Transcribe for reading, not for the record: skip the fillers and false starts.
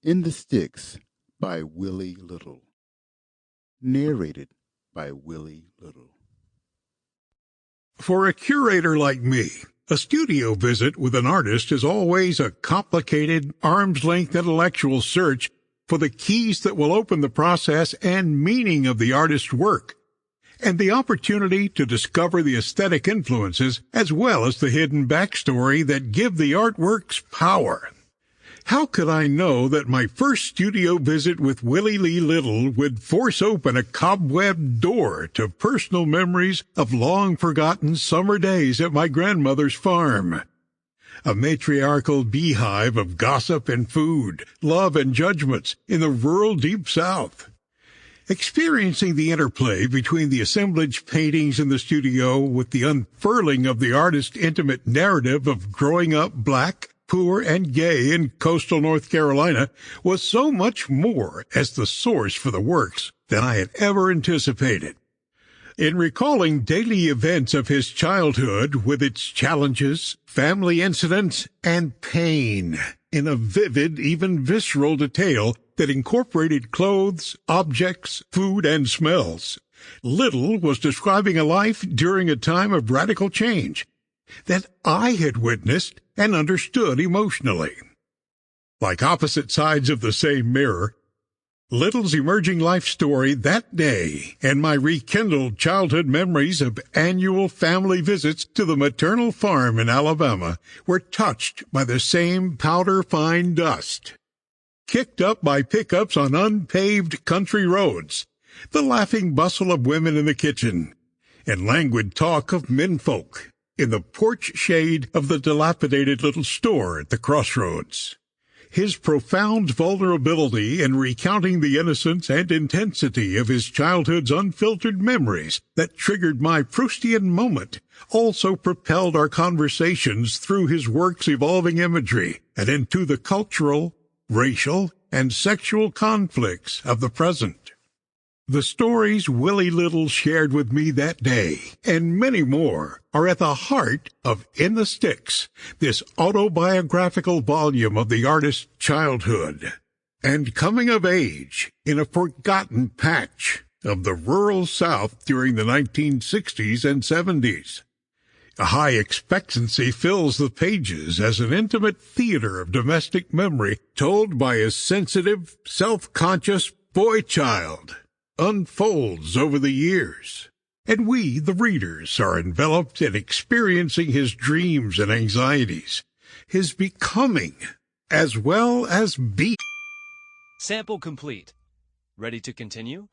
In the Sticks by Willie Little. Narrated by Willie Little. For a curator like me, a studio visit with an artist is always a complicated, arm's-length intellectual search for the keys that will open the process and meaning of the artist's work, and the opportunity to discover the aesthetic influences as well as the hidden backstory that give the artworks power. How could I know that my first studio visit with Willie Little would force open a cobwebbed door to personal memories of long-forgotten summer days at my grandmother's farm? A matriarchal beehive of gossip and food, love and judgments in the rural Deep South. Experiencing the interplay between the assemblage paintings in the studio with the unfurling of the artist's intimate narrative of growing up black, poor, and gay in coastal North Carolina was so much more as the source for the works than I had ever anticipated. In recalling daily events of his childhood with its challenges, family incidents, and pain in a vivid, even visceral detail that incorporated clothes, objects, food, and smells, Little was describing a life during a time of radical change that I had witnessed and understood emotionally. Like opposite sides of the same mirror, Little's emerging life story that day and my rekindled childhood memories of annual family visits to the maternal farm in Alabama were touched by the same powder-fine dust. Kicked up by pickups on unpaved country roads, the laughing bustle of women in the kitchen, and languid talk of menfolk in the porch shade of the dilapidated little store at the crossroads. His profound vulnerability in recounting the innocence and intensity of his childhood's unfiltered memories that triggered my Proustian moment also propelled our conversations through his work's evolving imagery and into the cultural, racial, and sexual conflicts of the present. The stories Willie Little shared with me that day, and many more, are at the heart of In the Sticks, this autobiographical volume of the artist's childhood and coming of age in a forgotten patch of the rural South during the 1960s and 70s. A high expectancy fills the pages as an intimate theater of domestic memory told by a sensitive, self-conscious boy-child unfolds over the years, and we, the readers, are enveloped in experiencing his dreams and anxieties, his becoming, as well as being. Sample complete. Ready to continue?